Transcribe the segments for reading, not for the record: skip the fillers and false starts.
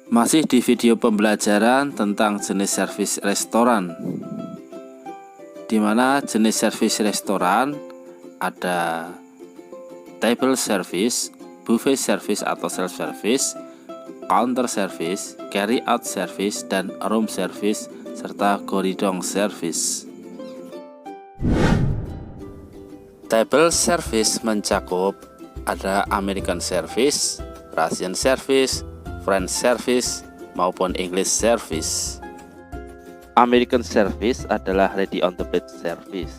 Masih di video pembelajaran tentang jenis servis restoran, di mana jenis servis restoran ada table service, buffet service atau self service, counter service, carry out service, dan room service serta goridong service. Table service mencakup ada American service, Russian service, French service maupun English service. American service adalah ready on the plate service.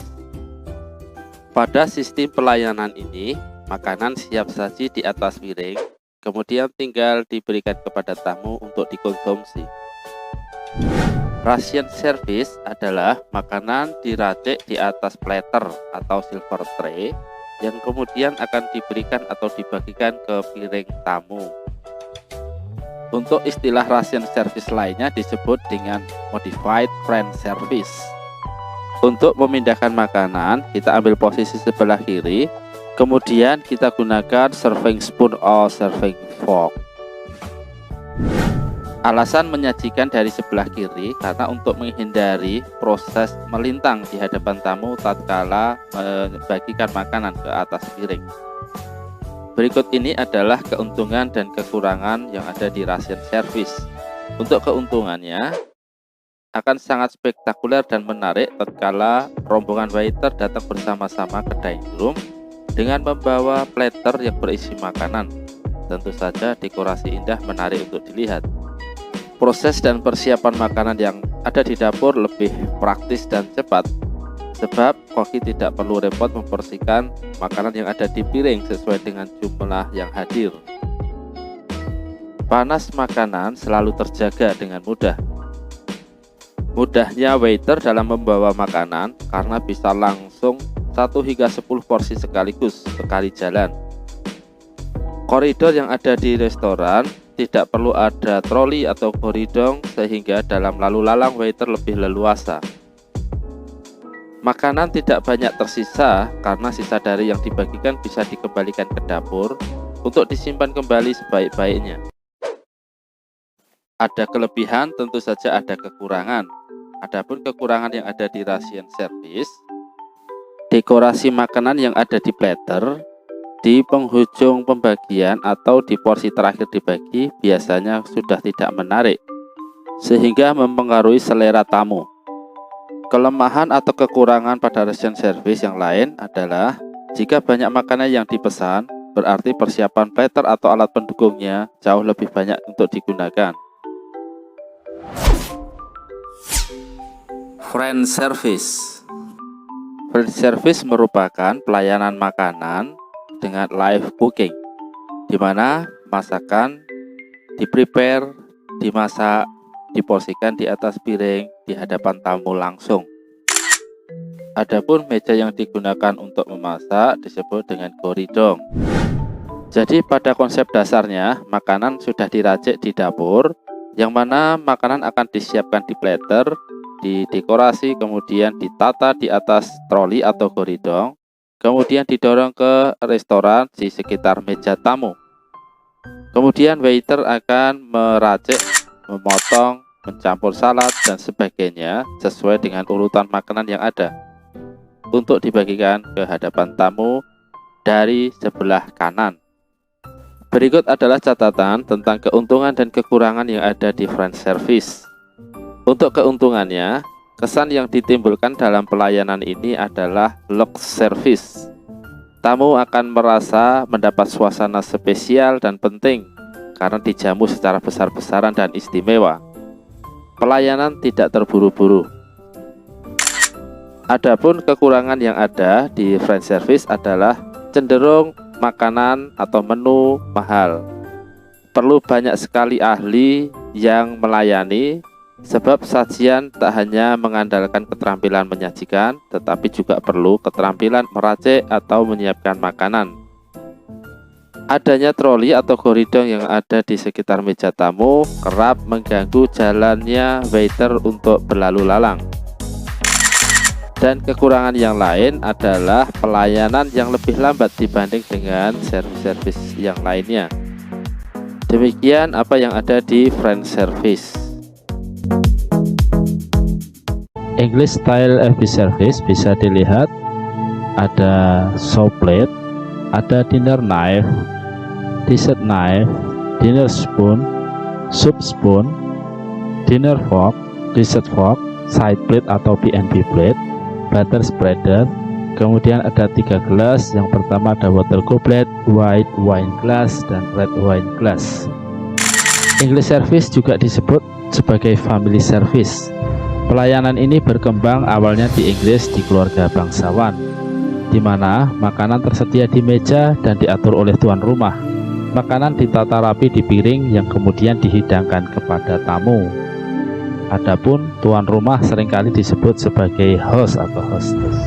Pada sistem pelayanan ini, makanan siap saji di atas piring, kemudian tinggal diberikan kepada tamu untuk dikonsumsi. Russian service adalah makanan diracik di atas platter atau silver tray yang kemudian akan diberikan atau dibagikan ke piring tamu. Untuk istilah Russian service lainnya disebut dengan modified French service. Untuk memindahkan makanan, kita ambil posisi sebelah kiri, kemudian kita gunakan serving spoon atau serving fork. Alasan menyajikan dari sebelah kiri karena untuk menghindari proses melintang di hadapan tamu tatkala membagikan makanan ke atas piring. Berikut ini adalah keuntungan dan kekurangan yang ada di Russian service. Untuk keuntungannya, akan sangat spektakuler dan menarik tatkala rombongan waiter datang bersama-sama ke dining room dengan membawa platter yang berisi makanan. Tentu saja dekorasi indah menarik untuk dilihat. Proses dan persiapan makanan yang ada di dapur lebih praktis dan cepat, sebab koki tidak perlu repot membersihkan makanan yang ada di piring sesuai dengan jumlah yang hadir. Panas makanan selalu terjaga dengan mudah. Mudahnya waiter dalam membawa makanan karena bisa langsung 1 hingga 10 porsi sekaligus sekali jalan. Koridor yang ada di restoran tidak perlu ada troli atau goridong sehingga dalam lalu lalang waiter lebih leluasa. Makanan tidak banyak tersisa karena sisa dari yang dibagikan bisa dikembalikan ke dapur untuk disimpan kembali sebaik-baiknya. Ada kelebihan, tentu saja ada kekurangan. Adapun kekurangan yang ada di Russian service, dekorasi makanan yang ada di platter di penghujung pembagian atau di porsi terakhir dibagi biasanya sudah tidak menarik sehingga mempengaruhi selera tamu. Kelemahan atau kekurangan pada Russian service yang lain adalah jika banyak makanan yang dipesan, berarti persiapan platter atau alat pendukungnya jauh lebih banyak untuk digunakan. French service. French service merupakan pelayanan makanan dengan live cooking, di mana masakan di-prepare, dimasak, diporsikan di atas piring di hadapan tamu langsung. Adapun meja yang digunakan untuk memasak disebut dengan goridong. Jadi pada konsep dasarnya makanan sudah diracik di dapur, yang mana makanan akan disiapkan di platter, didekorasi, kemudian ditata di atas troli atau goridong, kemudian didorong ke restoran di sekitar meja tamu. Kemudian waiter akan meracik, memotong, mencampur salad dan sebagainya sesuai dengan urutan makanan yang ada untuk dibagikan ke hadapan tamu dari sebelah kanan. Berikut adalah catatan tentang keuntungan dan kekurangan yang ada di French service. Untuk keuntungannya, kesan yang ditimbulkan dalam pelayanan ini adalah lux service. Tamu akan merasa mendapat suasana spesial dan penting karena dijamu secara besar-besaran dan istimewa. Pelayanan tidak terburu-buru. Adapun kekurangan yang ada di French service adalah cenderung makanan atau menu mahal. Perlu banyak sekali ahli yang melayani, sebab sajian tak hanya mengandalkan keterampilan menyajikan, tetapi juga perlu keterampilan meracik atau menyiapkan makanan. Adanya troli atau goridong yang ada di sekitar meja tamu kerap mengganggu jalannya waiter untuk berlalu lalang. Dan kekurangan yang lain adalah pelayanan yang lebih lambat dibanding dengan servis-servis yang lainnya. Demikian apa yang ada di French service. English style FB service bisa dilihat ada show plate, ada dinner knife, dessert knife, dinner spoon, soup spoon, dinner fork, dessert fork, side plate atau B&B plate, butter spreader. Kemudian ada 3 gelas. Yang pertama ada water goblet, white wine glass, dan red wine glass. English service juga disebut sebagai family service. Pelayanan ini berkembang awalnya di Inggris di keluarga bangsawan, di mana makanan tersedia di meja dan diatur oleh tuan rumah. Makanan ditata rapi di piring yang kemudian dihidangkan kepada tamu. Adapun tuan rumah seringkali disebut sebagai host atau hostess.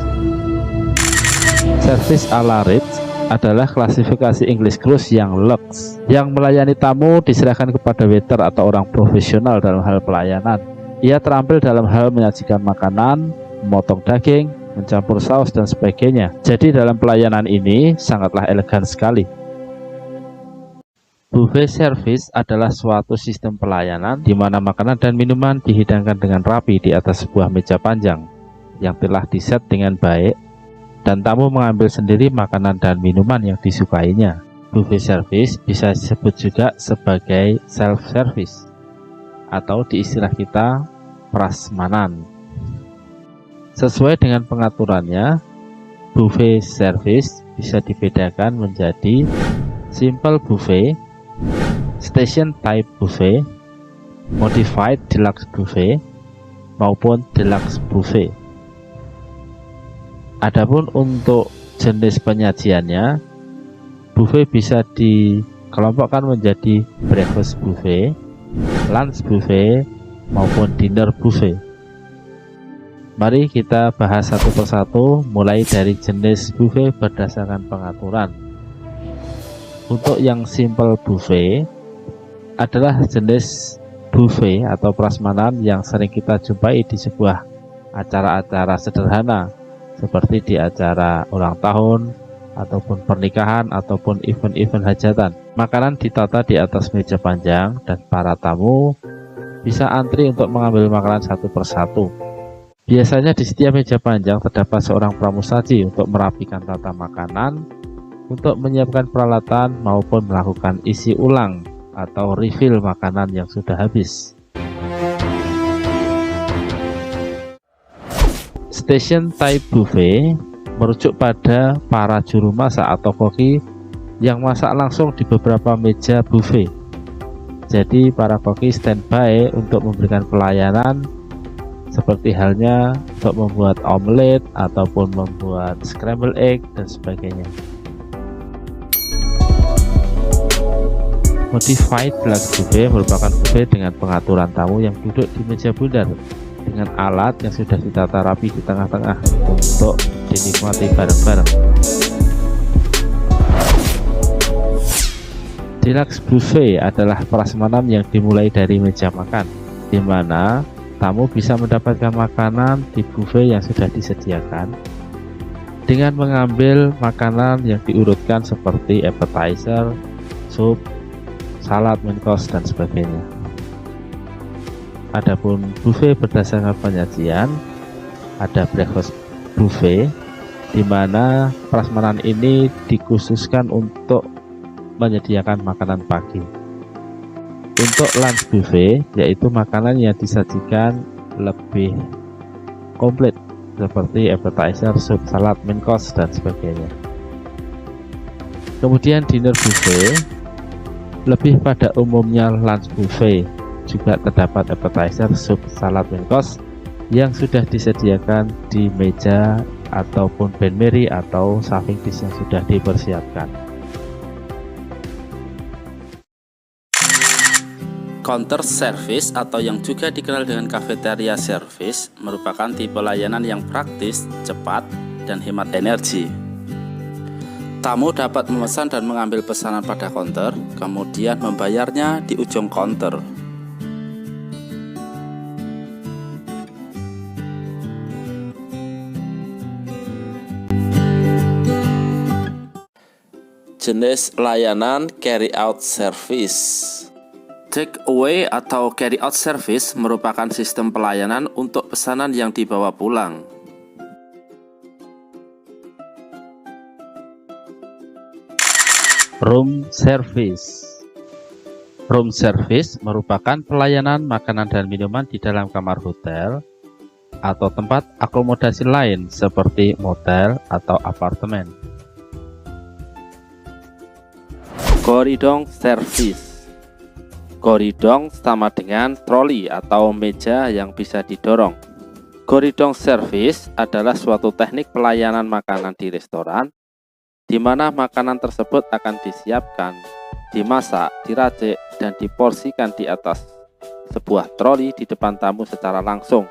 Service ala Ritz adalah klasifikasi English cruise yang luxe, yang melayani tamu diserahkan kepada waiter atau orang profesional dalam hal pelayanan. Ia terampil dalam hal menyajikan makanan, memotong daging, mencampur saus, dan sebagainya. Jadi dalam pelayanan ini sangatlah elegan sekali. Buffet service adalah suatu sistem pelayanan di mana makanan dan minuman dihidangkan dengan rapi di atas sebuah meja panjang yang telah diset dengan baik, dan tamu mengambil sendiri makanan dan minuman yang disukainya. Buffet service bisa disebut juga sebagai self service atau di istilah kita prasmanan. Sesuai dengan pengaturannya, buffet service bisa dibedakan menjadi simple buffet, station type buffet, modified deluxe buffet, maupun deluxe buffet. Adapun untuk jenis penyajiannya, buffet bisa dikelompokkan menjadi breakfast buffet, lunch buffet, maupun dinner buffet. Mari kita bahas satu persatu, mulai dari jenis buffet berdasarkan pengaturan. Untuk yang simple buffet adalah jenis buffet atau prasmanan yang sering kita jumpai di sebuah acara-acara sederhana, seperti di acara ulang tahun, ataupun pernikahan, ataupun event-event hajatan. Makanan ditata di atas meja panjang dan para tamu bisa antri untuk mengambil makanan satu persatu. Biasanya di setiap meja panjang terdapat seorang pramusaji untuk merapikan tata makanan, untuk menyiapkan peralatan maupun melakukan isi ulang atau refill makanan yang sudah habis. Station type buffet merujuk pada para juru masak atau koki yang masak langsung di beberapa meja buffet. Jadi para koki standby untuk memberikan pelayanan, seperti halnya untuk membuat omelet ataupun membuat scramble egg dan sebagainya. Modified deluxe buffet merupakan buffet dengan pengaturan tamu yang duduk di meja bundar dengan alat yang sudah ditata rapi di tengah-tengah untuk dinikmati bareng-bareng. Deluxe buffet adalah prasmanan yang dimulai dari meja makan, di mana tamu bisa mendapatkan makanan di buffet yang sudah disediakan dengan mengambil makanan yang diurutkan seperti appetizer, sup, salad, main course, dan sebagainya. Adapun buffet berdasarkan penyajian, ada breakfast buffet, di mana prasmanan ini dikhususkan untuk menyediakan makanan pagi. Untuk lunch buffet, yaitu makanan yang disajikan lebih komplit seperti appetizer, sup, salad, main course, dan sebagainya. Kemudian dinner buffet, lebih pada umumnya lunch buffet, juga terdapat appetizer, sup, salad, main course yang sudah disediakan di meja ataupun benmeri atau serving dish yang sudah dipersiapkan. Counter service atau yang juga dikenal dengan cafeteria service merupakan tipe layanan yang praktis, cepat, dan hemat energi. Tamu dapat memesan dan mengambil pesanan pada counter, kemudian membayarnya di ujung counter. Jenis layanan carry out service. Take away atau carry out service merupakan sistem pelayanan untuk pesanan yang dibawa pulang. Room service. Room service merupakan pelayanan makanan dan minuman di dalam kamar hotel atau tempat akomodasi lain seperti motel atau apartemen. Koridong service. Koridong sama dengan troli atau meja yang bisa didorong. Koridong service adalah suatu teknik pelayanan makanan di restoran di mana makanan tersebut akan disiapkan, dimasak, diracik, dan diporsikan di atas sebuah troli di depan tamu secara langsung.